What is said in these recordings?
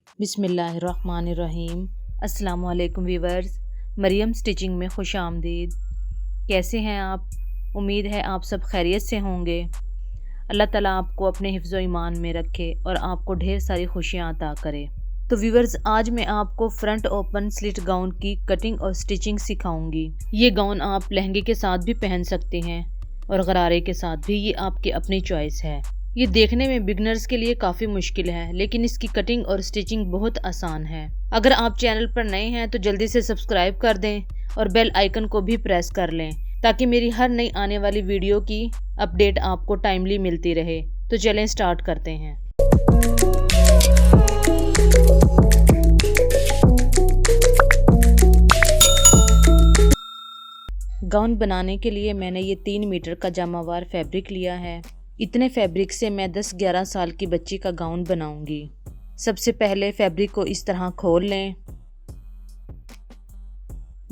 बिस्मिल्लाहिर्रहमानिर्रहीम। अस्सलाम वालेकुम वीवर्स, मरियम स्टिचिंग में खुश आमदीद। कैसे हैं आप? उम्मीद है आप सब खैरियत से होंगे। अल्लाह ताला आपको अपने हिफ्ज़ व ईमान में रखे और आपको ढेर सारी खुशियाँ अता करे। तो वीवर्स, आज मैं आपको फ्रंट ओपन स्लिट गाउन की कटिंग और स्टिचिंग सिखाऊंगी। ये गाउन आप लहंगे के साथ भी पहन सकते हैं और गरारे के साथ भी, ये आपकी अपनी चॉइस है। ये देखने में बिगनर्स के लिए काफ़ी मुश्किल है, लेकिन इसकी कटिंग और स्टिचिंग बहुत आसान है। अगर आप चैनल पर नए हैं तो जल्दी से सब्सक्राइब कर दें और बेल आइकन को भी प्रेस कर लें, ताकि मेरी हर नई आने वाली वीडियो की अपडेट आपको टाइमली मिलती रहे। तो चलें स्टार्ट करते हैं। गाउन बनाने के लिए मैंने ये 3 मीटर का जामावार फैब्रिक लिया है। इतने फैब्रिक से मैं 10-11 साल की बच्ची का गाउन बनाऊंगी। सबसे पहले फैब्रिक को इस तरह खोल लें।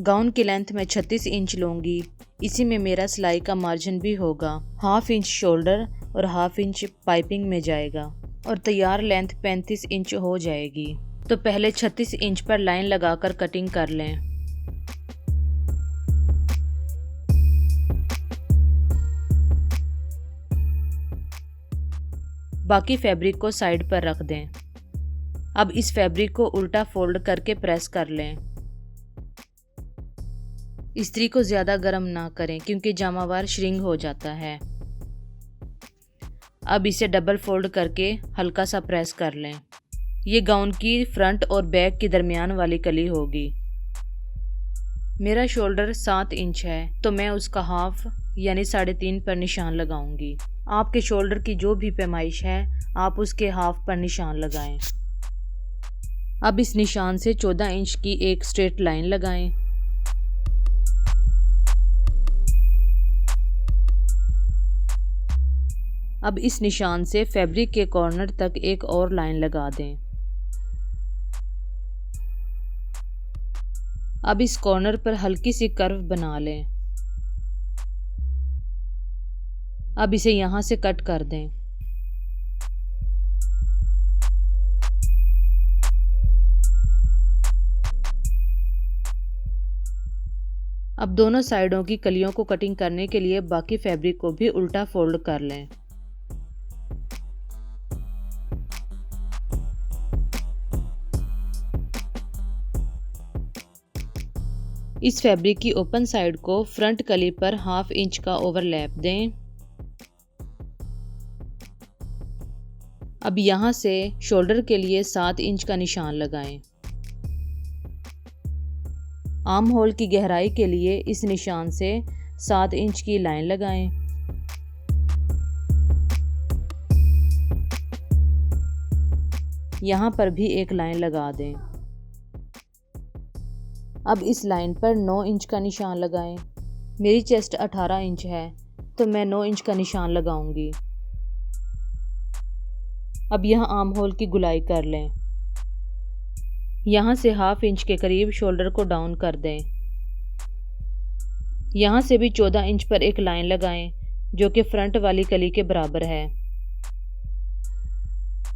गाउन की लेंथ मैं 36 इंच लूँगी। इसी में मेरा सिलाई का मार्जिन भी होगा। 1/2 इंच शोल्डर और 1/2 इंच पाइपिंग में जाएगा और तैयार लेंथ 35 इंच हो जाएगी। तो पहले 36 इंच पर लाइन लगाकर कटिंग कर लें। बाकी फैब्रिक को साइड पर रख दें। अब इस फैब्रिक को उल्टा फोल्ड करके प्रेस कर लें। इस्त्री को ज़्यादा गर्म ना करें, क्योंकि जामावार श्रिंक हो जाता है। अब इसे डबल फोल्ड करके हल्का सा प्रेस कर लें। ये गाउन की फ्रंट और बैक की दरमियान वाली कली होगी। मेरा शोल्डर 7 इंच है, तो मैं उसका हाफ यानी 3.5 पर निशान लगाऊंगी। आपके शोल्डर की जो भी पैमाइश है, आप उसके हाफ पर निशान लगाएं। अब इस निशान से 14 इंच की एक स्ट्रेट लाइन लगाएं। अब इस निशान से फैब्रिक के कॉर्नर तक एक और लाइन लगा दें। अब इस कॉर्नर पर हल्की सी कर्व बना लें। अब इसे यहाँ से कट कर दें। अब दोनों साइडों की कलियों को कटिंग करने के लिए बाकी फैब्रिक को भी उल्टा फोल्ड कर लें। इस फैब्रिक की ओपन साइड को फ्रंट कली पर 1/2 इंच का ओवरलैप दें। अब यहाँ से शोल्डर के लिए 7 इंच का निशान लगाएं। आर्म होल की गहराई के लिए इस निशान से 7 इंच की लाइन लगाएं। यहाँ पर भी एक लाइन लगा दें। अब इस लाइन पर 9 इंच का निशान लगाएं। मेरी चेस्ट 18 इंच है, तो मैं 9 इंच का निशान लगाऊंगी। अब यहाँ आर्म होल की गुलाई कर लें। यहाँ से 1/2 इंच के करीब शोल्डर को डाउन कर दें। यहाँ से भी 14 इंच पर एक लाइन लगाएं, जो कि फ्रंट वाली कली के बराबर है।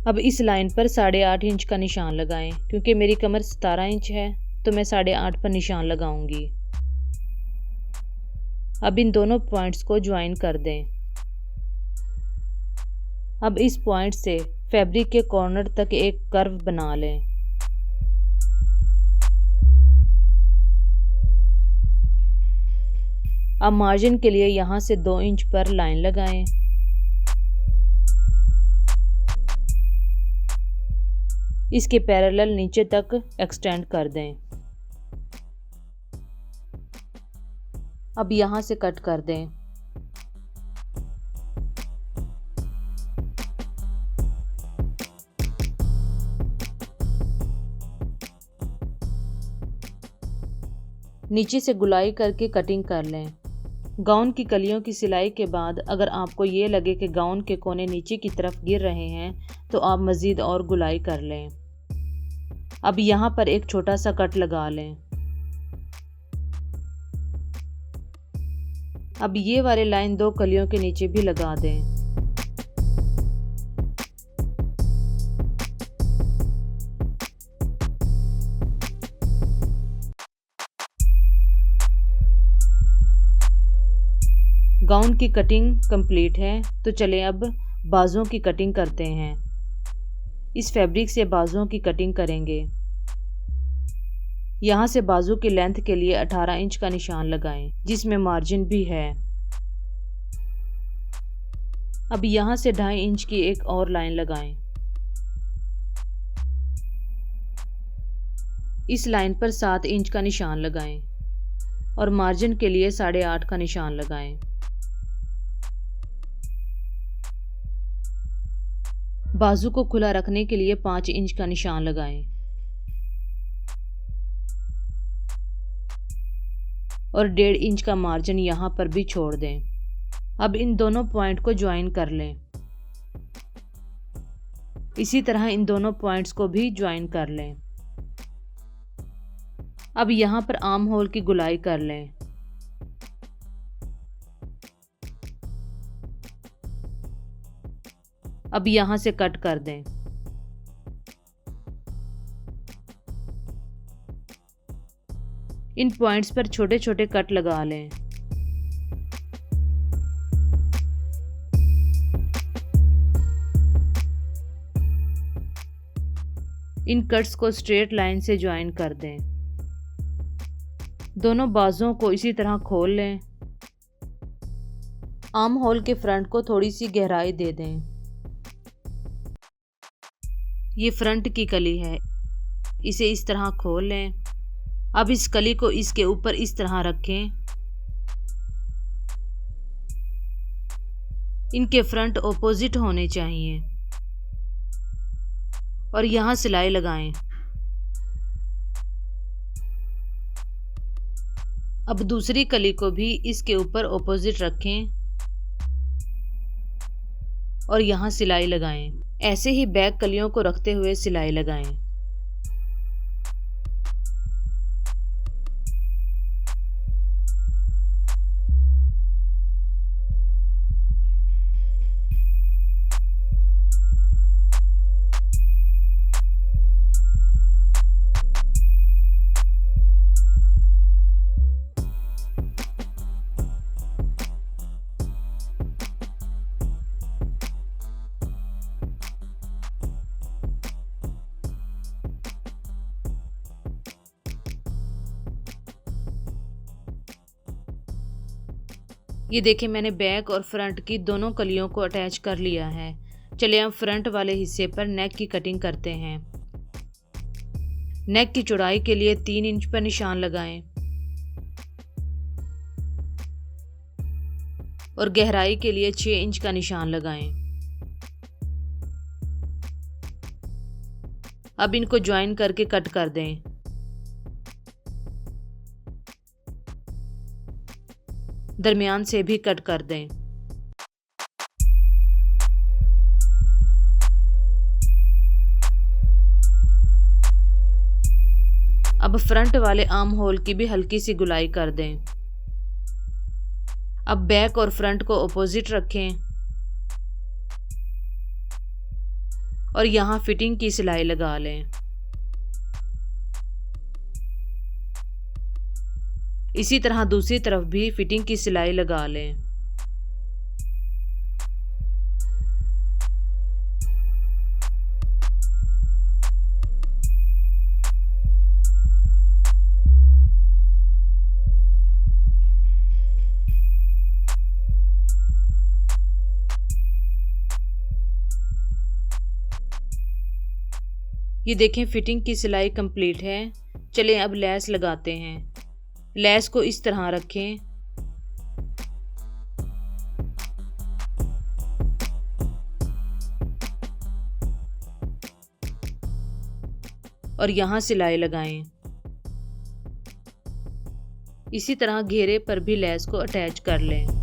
अब इस लाइन पर 8.5 इंच का निशान लगाएं। क्योंकि मेरी कमर 17 इंच है, तो मैं 8.5 पर निशान लगाऊंगी। अब इन दोनों पॉइंट्स को ज्वाइन कर दें। अब इस पॉइंट से फैब्रिक के कॉर्नर तक एक कर्व बना लें। अब मार्जिन के लिए यहाँ से 2 इंच पर लाइन लगाएं। इसके पैरेलल नीचे तक एक्सटेंड कर दें। अब यहाँ से कट कर दें। नीचे से गुलाई करके कटिंग कर लें। गाउन की कलियों की सिलाई के बाद अगर आपको ये लगे कि गाउन के कोने नीचे की तरफ गिर रहे हैं, तो आप मज़ीद और गुलाई कर लें। अब यहाँ पर एक छोटा सा कट लगा लें। अब ये वाले लाइन 2 कलियों के नीचे भी लगा दें। गाउन की कटिंग कंप्लीट है, तो चलें अब बाजुओं की कटिंग करते हैं। इस फैब्रिक से बाजुओं की कटिंग करेंगे। यहाँ से बाजू की लेंथ के लिए 18 इंच का निशान लगाएं, जिसमें मार्जिन भी है। अब यहाँ से 2.5 इंच की एक और लाइन लगाएं। इस लाइन पर 7 इंच का निशान लगाएं और मार्जिन के लिए 8.5 का निशान लगाएं। बाजू को खुला रखने के लिए 5 इंच का निशान लगाएं और 1.5 इंच का मार्जिन यहाँ पर भी छोड़ दें। अब इन दोनों पॉइंट को ज्वाइन कर लें। इसी तरह इन दोनों पॉइंट्स को भी ज्वाइन कर लें। अब यहाँ पर आर्म होल की गुलाई कर लें। अब यहाँ से कट कर दें। इन पॉइंट्स पर छोटे छोटे कट लगा लें। इन कट्स को स्ट्रेट लाइन से ज्वाइन कर दें। दोनों बाजुओं को इसी तरह खोल लें। आर्म होल के फ्रंट को थोड़ी सी गहराई दे दें। ये फ्रंट की कली है, इसे इस तरह खोल लें। अब इस कली को इसके ऊपर इस तरह रखें। इनके फ्रंट ऑपोजिट होने चाहिए और यहाँ सिलाई लगाएं। अब दूसरी कली को भी इसके ऊपर ऑपोजिट रखें और यहाँ सिलाई लगाएं। ऐसे ही बैक कलियों को रखते हुए सिलाई लगाएं। ये देखिए, मैंने बैक और फ्रंट की दोनों कलियों को अटैच कर लिया है। चलिए अब फ्रंट वाले हिस्से पर नेक की कटिंग करते हैं। नेक की चौड़ाई के लिए 3 इंच पर निशान लगाएं और गहराई के लिए 6 इंच का निशान लगाएं। अब इनको ज्वाइन करके कट कर दें। दरमियान से भी कट कर दें। अब फ्रंट वाले आर्म होल की भी हल्की सी गुलाई कर दें। अब बैक और फ्रंट को ऑपोजिट रखें और यहाँ फिटिंग की सिलाई लगा लें। इसी तरह दूसरी तरफ भी फिटिंग की सिलाई लगा लें। ये देखें, फिटिंग की सिलाई कंप्लीट है। चलें अब लेस लगाते हैं। लेस को इस तरह रखें और यहाँ सिलाई लगाएं। इसी तरह घेरे पर भी लेस को अटैच कर लें।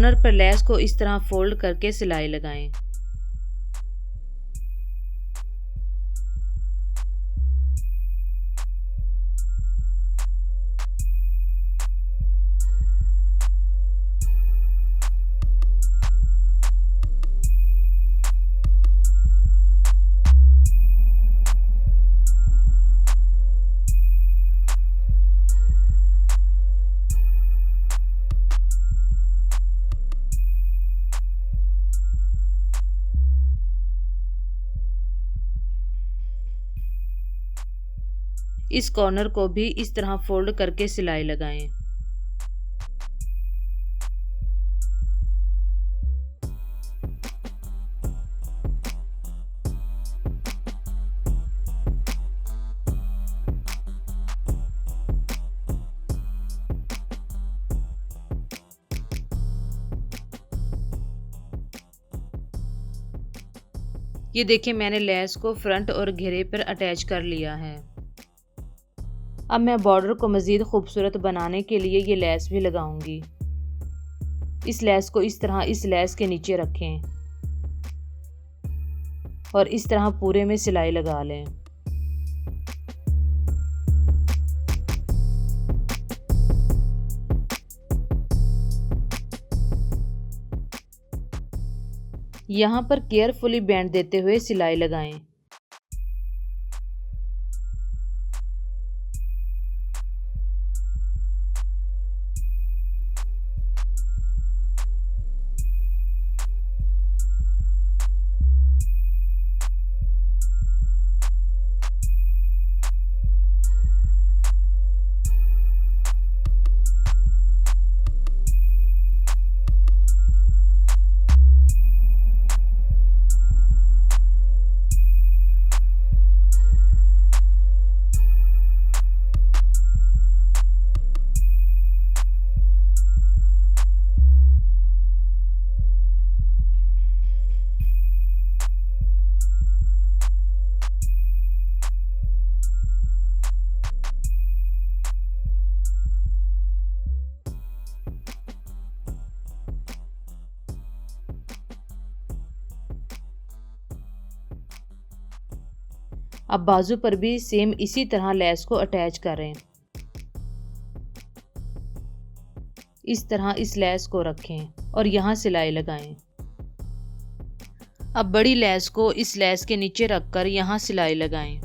कॉर्नर पर लेस को इस तरह फोल्ड करके सिलाई लगाएं। इस कॉर्नर को भी इस तरह फोल्ड करके सिलाई लगाएं। ये देखिए मैंने लेस को फ्रंट और घेरे पर अटैच कर लिया है। अब मैं बॉर्डर को मज़ीद खूबसूरत बनाने के लिए ये लेस भी लगाऊंगी। इस लेस को इस तरह इस लेस के नीचे रखें और इस तरह पूरे में सिलाई लगा लें। यहाँ पर केयरफुली बैंड देते हुए सिलाई लगाएं। अब बाजू पर भी सेम इसी तरह लेस को अटैच करें। इस तरह इस लेस को रखें और यहाँ सिलाई लगाएं। अब बड़ी लेस को इस लेस के नीचे रखकर यहाँ सिलाई लगाएं।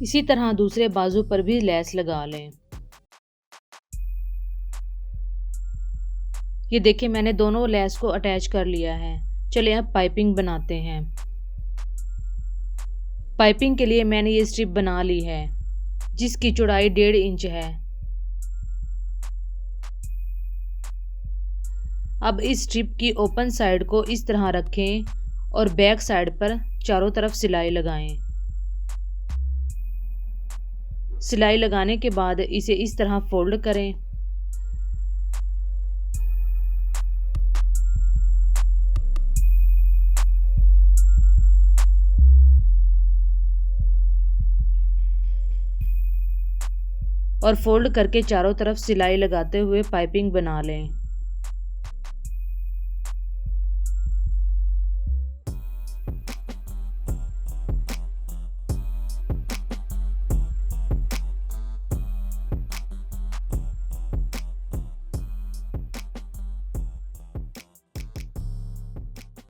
इसी तरह दूसरे बाजू पर भी लेस लगा लें। ये देखिए मैंने दोनों लेस को अटैच कर लिया है। चलिए अब पाइपिंग बनाते हैं। पाइपिंग के लिए मैंने ये स्ट्रिप बना ली है जिसकी चौड़ाई 1.5 इंच है। अब इस स्ट्रिप की ओपन साइड को इस तरह रखें और बैक साइड पर चारों तरफ सिलाई लगाएं। सिलाई लगाने के बाद इसे इस तरह फोल्ड करें। और फोल्ड करके चारों तरफ सिलाई लगाते हुए पाइपिंग बना लें।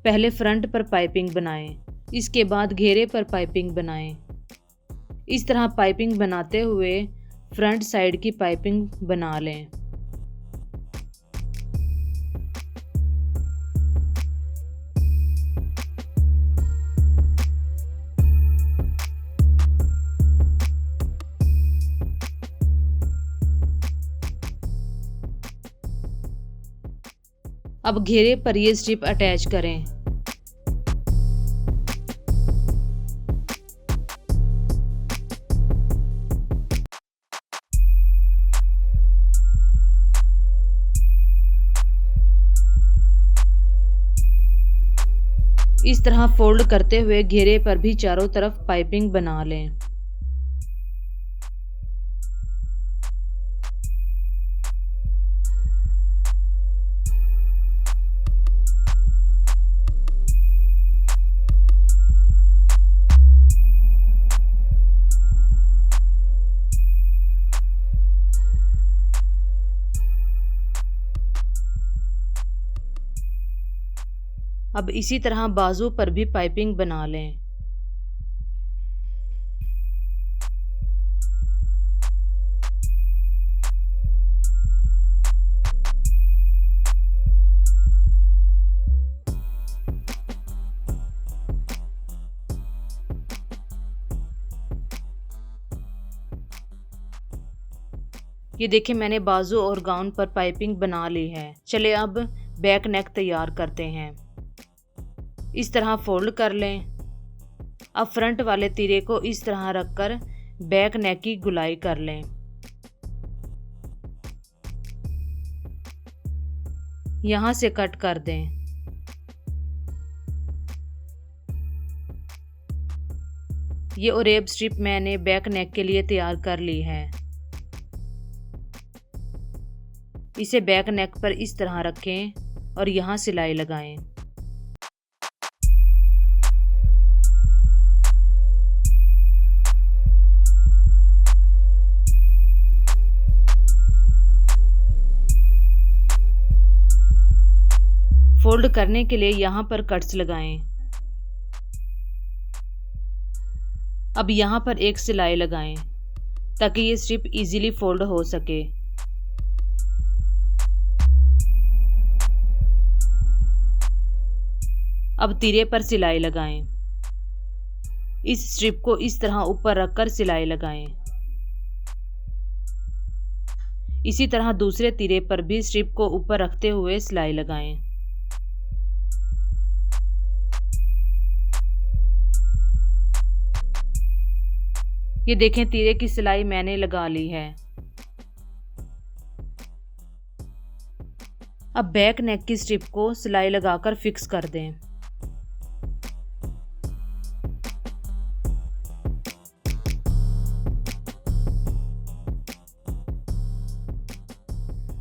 पहले फ्रंट पर पाइपिंग बनाएं, इसके बाद घेरे पर पाइपिंग बनाएं। इस तरह पाइपिंग बनाते हुए फ्रंट साइड की पाइपिंग बना लें। अब घेरे पर ये स्ट्रिप अटैच करें। इस तरह फोल्ड करते हुए घेरे पर भी चारों तरफ पाइपिंग बना लें। अब इसी तरह बाजू पर भी पाइपिंग बना लें। ये देखिए मैंने बाजू और गाउन पर पाइपिंग बना ली है। चलिए अब बैक नेक तैयार करते हैं। इस तरह फोल्ड कर लें। अब फ्रंट वाले तीरे को इस तरह रखकर बैक नेक की गुलाई कर लें। यहाँ से कट कर दें। ये ओरेब स्ट्रिप मैंने बैक नेक के लिए तैयार कर ली है। इसे बैक नेक पर इस तरह रखें और यहाँ सिलाई लगाएं। फोल्ड करने के लिए यहाँ पर कट्स लगाएं। अब यहाँ पर एक सिलाई लगाएं ताकि ये स्ट्रिप इजीली फोल्ड हो सके। अब तीरे पर सिलाई लगाएं। इस स्ट्रिप को इस तरह ऊपर रखकर सिलाई लगाएं। इसी तरह दूसरे तीरे पर भी स्ट्रिप को ऊपर रखते हुए सिलाई लगाएं। ये देखें तीरे की सिलाई मैंने लगा ली है। अब बैक नेक की स्ट्रिप को सिलाई लगाकर फिक्स कर दें।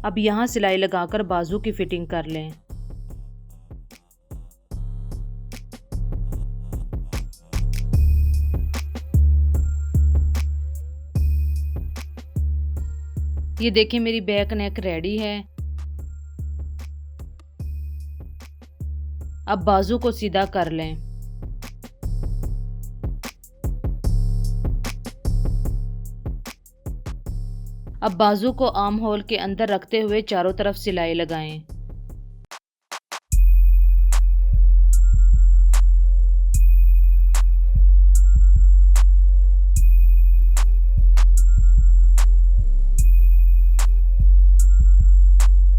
अब यहाँ सिलाई लगाकर बाजू की फिटिंग कर लें। ये देखिए मेरी बैक नेक रेडी है। अब बाजू को सीधा कर लें। अब बाजू को आर्म होल के अंदर रखते हुए चारों तरफ सिलाई लगाएं।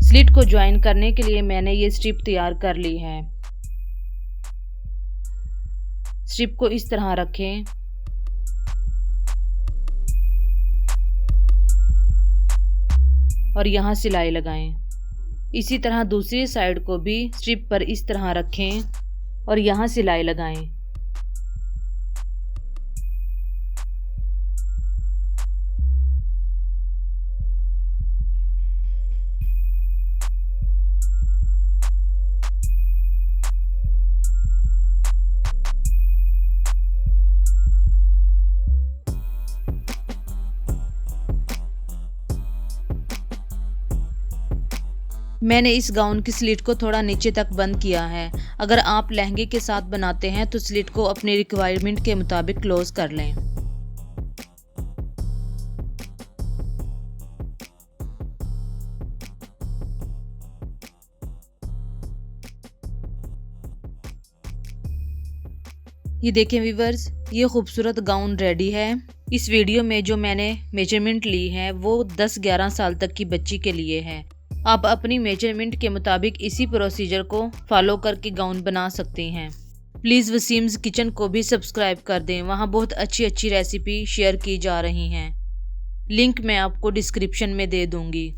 स्लिट को ज्वाइन करने के लिए मैंने ये स्ट्रिप तैयार कर ली है। स्ट्रिप को इस तरह रखें और यहाँ सिलाई लगाएं। इसी तरह दूसरी साइड को भी स्ट्रिप पर इस तरह रखें और यहाँ सिलाई लगाएं। मैंने इस गाउन की स्लिट को थोड़ा नीचे तक बंद किया है। अगर आप लहंगे के साथ बनाते हैं तो स्लिट को अपनी रिक्वायरमेंट के मुताबिक क्लोज कर लें। ये देखें व्यूअर्स, ये खूबसूरत गाउन रेडी है। इस वीडियो में जो मैंने मेजरमेंट ली है वो 10-11 साल तक की बच्ची के लिए है। आप अपनी मेजरमेंट के मुताबिक इसी प्रोसीजर को फॉलो करके गाउन बना सकते हैं। प्लीज़ वसीम्स किचन को भी सब्सक्राइब कर दें, वहाँ बहुत अच्छी अच्छी रेसिपी शेयर की जा रही हैं। लिंक मैं आपको डिस्क्रिप्शन में दे दूँगी।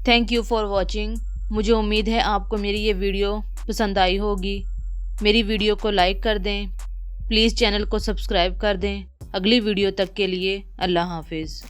Thank you for watching. मुझे उम्मीद है आपको मेरी ये वीडियो पसंद आई होगी। मेरी वीडियो को लाइक कर दें। प्लीज़ चैनल को सब्सक्राइब कर दें। अगली वीडियो तक के लिए अल्लाह हाफिज़।